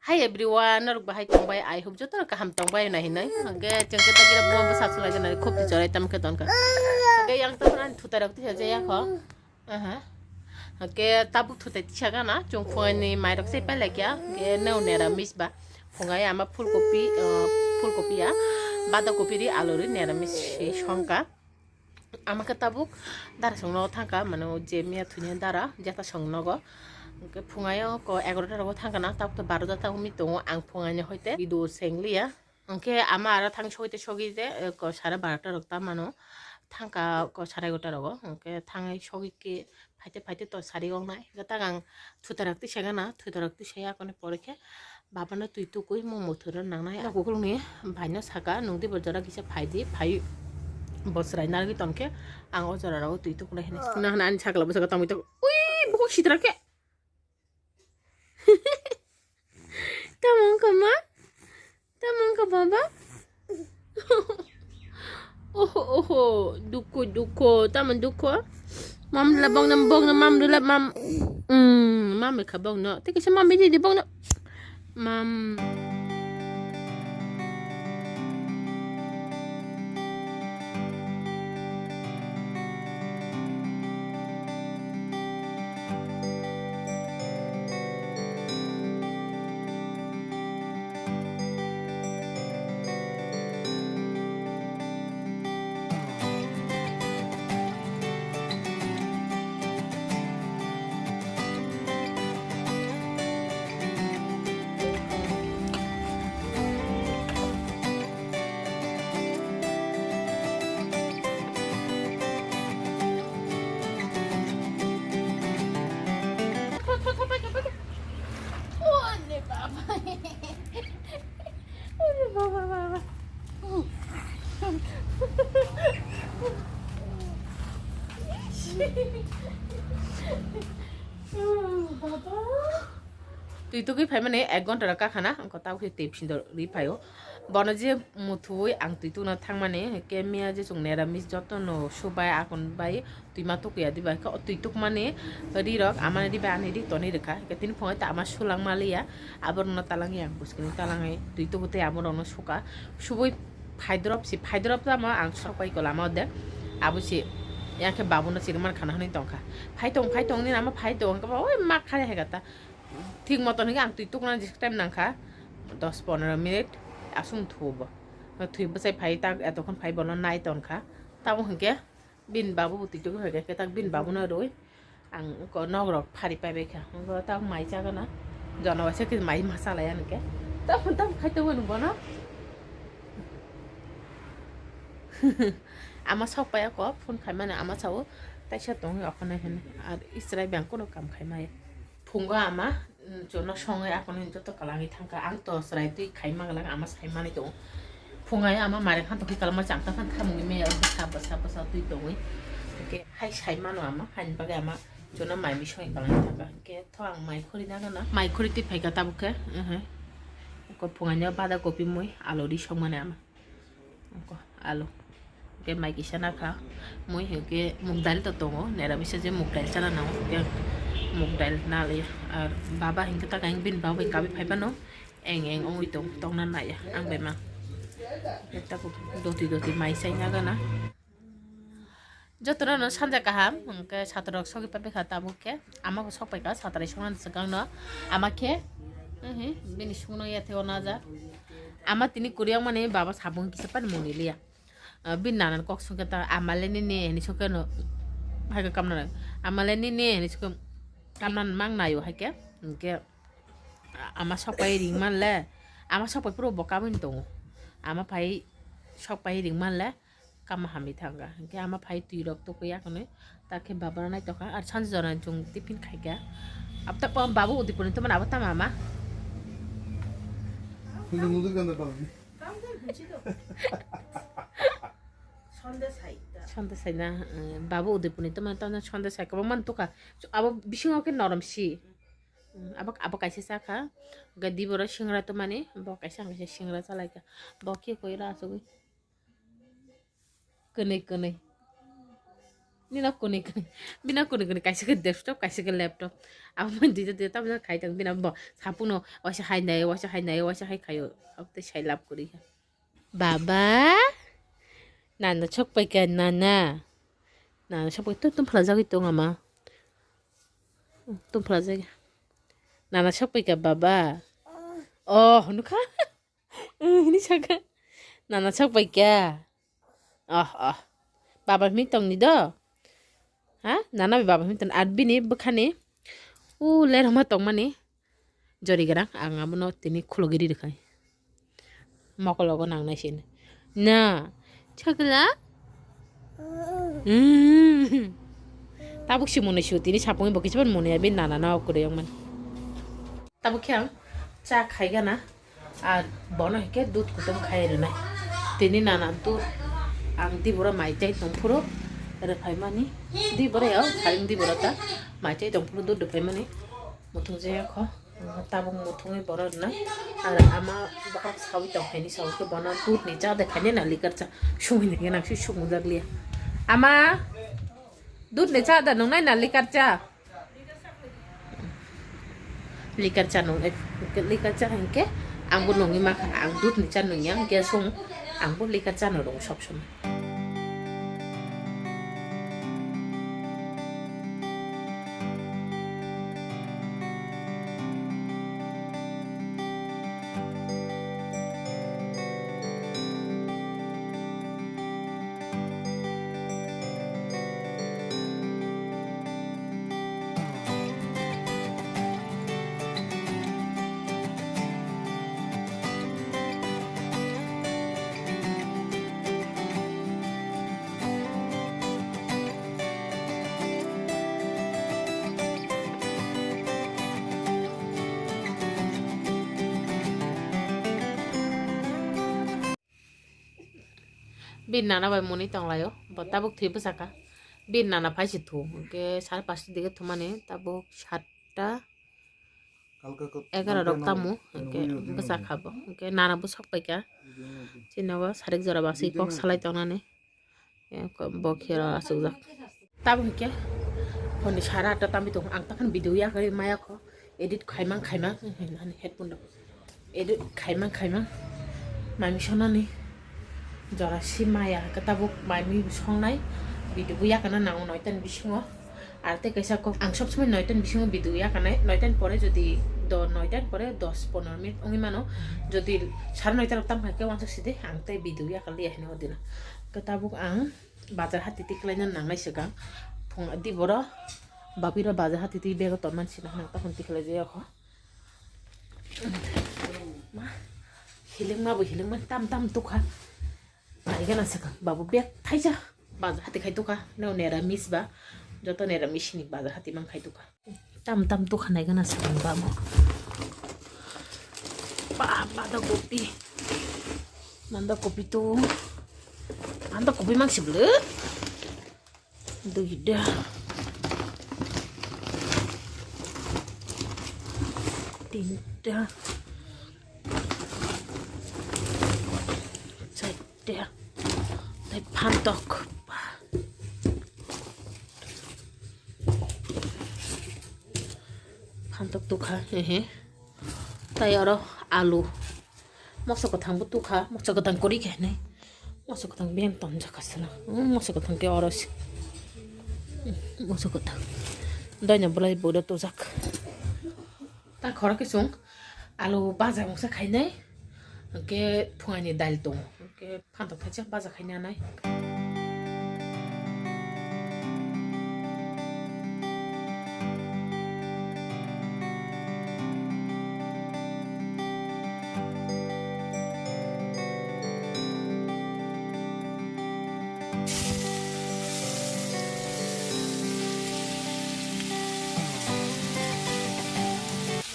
Hi everyone, naruk bahai tongbai I hope jotor kaham tongbai na hinai. Oke, jengke tagira buang besar sulai jana khop di jorai tam ke tonka. Oke, yang tapan thutai ti saja ya kho. Oke, tabuk thutai ti saga na jong phone mai rok sei pai lek ya. Oke, neu nera misba. Phongai ama ফুলকপি ya. Bada kopi ri aluri nera mis shongka. Amake tabuk dara songno thangka mano je mia thunya dara jata songnogo. Oke fungayo ko 11টা রকম থাকা না তাও তো 12টা তাও me তো আং ফুঙানি হইতে বিদু সেংলিয়া ওকে আমা আর থাং সইতে সগিতে ক 12:30টা রকতা মানো থাঙ্কা ক 11:30টা রক ওকে থাঙাই সগিকে ফাইতে ফাইতে তো সারি গং নাই জাতা গাং থুতা রাখতে সেগা না থুতা রাখতে সেয়া কোনে পরেখে বাবানো তুই তো কই মো মথুর নাংনাই গুগলনি ভাইনো সাকা নদী বজরা কিসে ফাইদি ফাই বসরাই নারগি তনকে আং অজরা রাও তুই তো কোনে হেনে না না আনি ছাগলা বসকা তামি তো উই বহু সিতরাকে Tamang ka ma? Tamang ka baba? Duko. Tamang duko. Mam labong ng bong na mam dula mam. Mam may kabong no. Teka siya mam bini di bong no. Mam. Baba. তুই তো কি phi মানে 1 ঘন্টা রাখা খানা কথা হই tape সিন্দর রি ফাইও বন যে মুথুই আং তুই তো না থাং মানে কেমিয়া যে জং নেরামিস যতন সবাই আকন বাই তুই মা তো কইয়া দিবা তুই তো মানে রি রক আমানে দিবা আনি দি তনি রেখা তিন ফয় তা আমার সুলাং মালিয়া আবার না তালাঙ্গি আং বুসকিনি তালাঙ্গি তুই তো হতে আমার অন সুকা সুবই ফাইদ্রপ তো আমার আং সবাই কলা আমার দে আবুসি ইয়াকে বাবুনা চিরমান খানা হনি তংখা ফাইতং নি আমার ফাইতং কা ওই মা খারে হেগাতা ঠিক মতন হয়ে আং তুই তো কোনো টাইম নাখা 10-15 মিনিট আসুম থুব থুইব চাই ফাই তাক এতক্ষণ ফাই বন নাই তনখা তাও হেঁকে বিন বাবু তুই তো হেঁকে তাক বিন বাবু না রই আং নগরক ফারি পাইবে খা তাক মাই যাগা না জনবাসে কি মাই মাসালায় আনকে তখন তাও খাইতে নুব না আমার সব পায়া ক ফোন খাই মানে আমার সাও তাই সে দং ওখানে হেনে আর ইসরাই ব্যাংক কোনো কাম খাই মায়ে ফুঙ্গ আমা জন্য সঙ্গে এখন যত কালাঙি থাকা আং তো সরাই তুই খাই মাগলাং আমার সাই মানে দং ফুঙ্গাই আমার মারে খান তো কালামার চাংতা খান খামুনি মেয়ে সাবা তুই দংই কে হাই সাই মানো আমা হাইন বাগে আমা জন্য মাইমি সঙ্গে কালাঙি থাকা কে তো আং মাই খরি না না মাই খরি তুই ফাইকা তাবুকে ফুঙ্গাইয়া বাদা কপি মই আলু দি সং মানে আমা আলু ke mai kisana kha moi ke muk dal to tongo nera bisa je muk dal chala nao ke muk dal na le ar baba hingka ta kaing bin baba kabi phaiba no eng oi tong na na ya ang be ma eta ko doti mai sai na gana jotora no sanja kaham ke satorok sogi pabe khata buke amako sopai ka satarai songna sagang no amake bini sungno ya theo na ja ama tini kuriang mane baba sabung kisa pan monilia bin nanan kok sungke ta amale ni ni suke no haga kamna amale ni ni suke kamnan mang nayo hake ke ama sopai ring man le ama sopai pro bokamin to ama pai sopai ring man le kama hami thanga ke ama pai tui rok to kya kone take babara nai to ka ar sanj jona jung tiffin khai ga ab ta babu udipun to man abata mama nudur ganda babu সন্দেশাই না বাবু উদয়পুনি তো মানে তার সন্দেশাই কব মান তোকা আবার বিশিঙকে নরমসি আবার কাইসে চাখা গাদি বড় সিংড়া তো মানে বকাইছে আংছে সিংড়া চালাইকা বকে কইরা আসুই কনে Nina kuni kuni bina kuni kuni kaisa ke desktop kaisa ke laptop aku mandi jadi tapi khai tang bina bo sapung no wasa hai nai kayo aku te sai lap kuri baba nana chok pai ka nana chok pai tum phala jagi to ngama tum phala jagi nana chok pai ka baba oh nuka ini chaka nana chok pai ka baba mi tong ni do ha nana baba mi tan ad bini bukhani le rama tong mani jori garang ang amono tini khulogiri dekai mokologo nang nai sin na chakla tabuk si mone shu tini sapung bo kichban mone abi nana na okure yang man tabuk kyang cha khai gana আর বনো হেকে দুধ কুটুম খাই রে তিনি নানা তো আং দি বড় মাইচাই দংফুরো রে ফাইমানি দি বড় ইয়াও খালিং দি বড় তা মাইচাই দংফুরো দুধ ফাইমানি মুথুং যে খ তাবং মুথুংই বড় না আর আমা বাকা সাবি দংখাইনি সাউকে বনা দুধ নি চা দেখানি না লিকার চা সুমিনি কে নাকসি সুমু জাগলিয়া আমা দুধ নি চা দা নংনাই না লিকার চা nong likat cha hangke angbo nongi mak ang dut ni chan nong yang ge song angbo likat cha no rong sob som bin nana bai moni tong layo tabuk thui pusaka bin nana phai si thu ke 5:30 দিকে থমানে tabuk 7টা 11 rok tamu ke basa khabo ke nana bu sok paika chinawa sarek jora basi kok salai tonane bo khira asujak tabuk ke honi 8:30 tami tong ang takan video ya kare maya kho edit khaimang headphone edit khaimang mami sonani jora simaya ketabuk mami songnai video ya kana nang noitan bisingo arte kaisa ko ang sob সময় noitan bisingo video ya kana noitan pore jodi 9টার পরে 10-15 minute ongi mano jodi 9:30 tam khake wansuk side ang tai video ya kali ahne odina ketabuk ang bazar hati tiklaina nangnai segang phung adi boro babira bazar hati ti bega torman sina nang ta hunti khlai je kho ma hiling ma tam tukha Aigan asaka babu biak thaija bazar hati khai tuka no nera misba joto nera mishini bazar hati mang khai tuka tam tu khanai gana sakang babu pada kopi manda kopi mang siblu duida tinta saida tai pantok tukha tai aro alu moksa ko thang bu tukha moksa ko thang kori khe nai moksa ko thang bem ton jakasna moksa ko thang ke oros moksa ko thang danya bulai boda to jak ta khora ke sung alu baza moksa khai nai ke phungani dal to ke phantok thacha baza khai na nai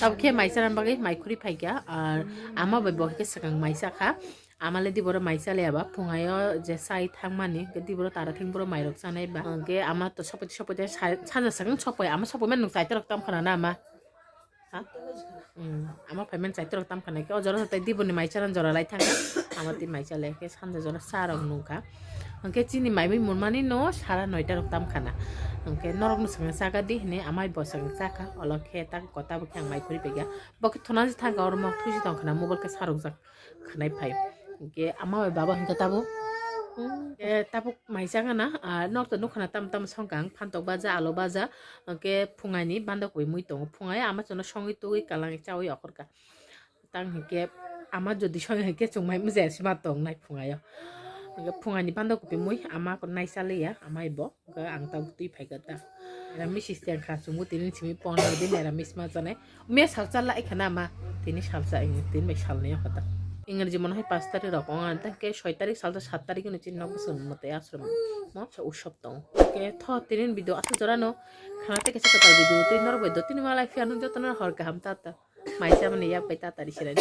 तब के माइसा रानबागे माइखुरी फाइगा और आमा बके सकां माइसा खा आमाले दिबर माइसा लेबा फुंगायो जे साइ थांमानि दिबर तारा थिंबर माइरक जानाय बा के आमा तो सपते साजा सकां सपय आमा सपय मन साइते रक्तम खाना ना आमा हा आमा फाइमेन साइते रक्तम खाना के अजरा सते दिबरनि माइसा रान जरा लाइ थांगा आमा ति माइसा लेके सानजा जरा सारं नुका Angke chini mai murmani no sara 9টা রকম খানা angke norok no sanga saka di hine amai bosang saka olo khe tak kota bu khang mai kuri pega bok thona ji thanga or mok thuji tong khana mobile ke sarok jak khanai phai angke amai baba hingka tabo tapo mai jaga na nok to nukhana tam tam songkang phantok baja alo baja angke phungani banda koi mui tong phungai ama chono songi tui kalang chawi okorka tang hingke ama jodi songi hingke chungmai muje sima tong nai phungayo phungani banda kopi mui ama ko nai sale ya ama ibo ang ta tui phaiga ta ramis siang kha sumu tini chimi pon din ramis ma jane me salchala ikhana ma tini salsa tin me salne hota ইংরেজি মনে হয় 5 তারিখ রকম তাকে 6 তারিখ সালটা 7 তারিখ নি চিহ্ন বছর মতে আশ্রম ম উৎসব তং কে থ তিন ভিডিও আসল জরানো খানাতে কেসে কথা ভিডিও তিন নর বৈদ্য তিন মালাই ফিয়ানো যতন হর কাহাম তাতা মাইসা মানে ইয়া পাইতা তারি সেরা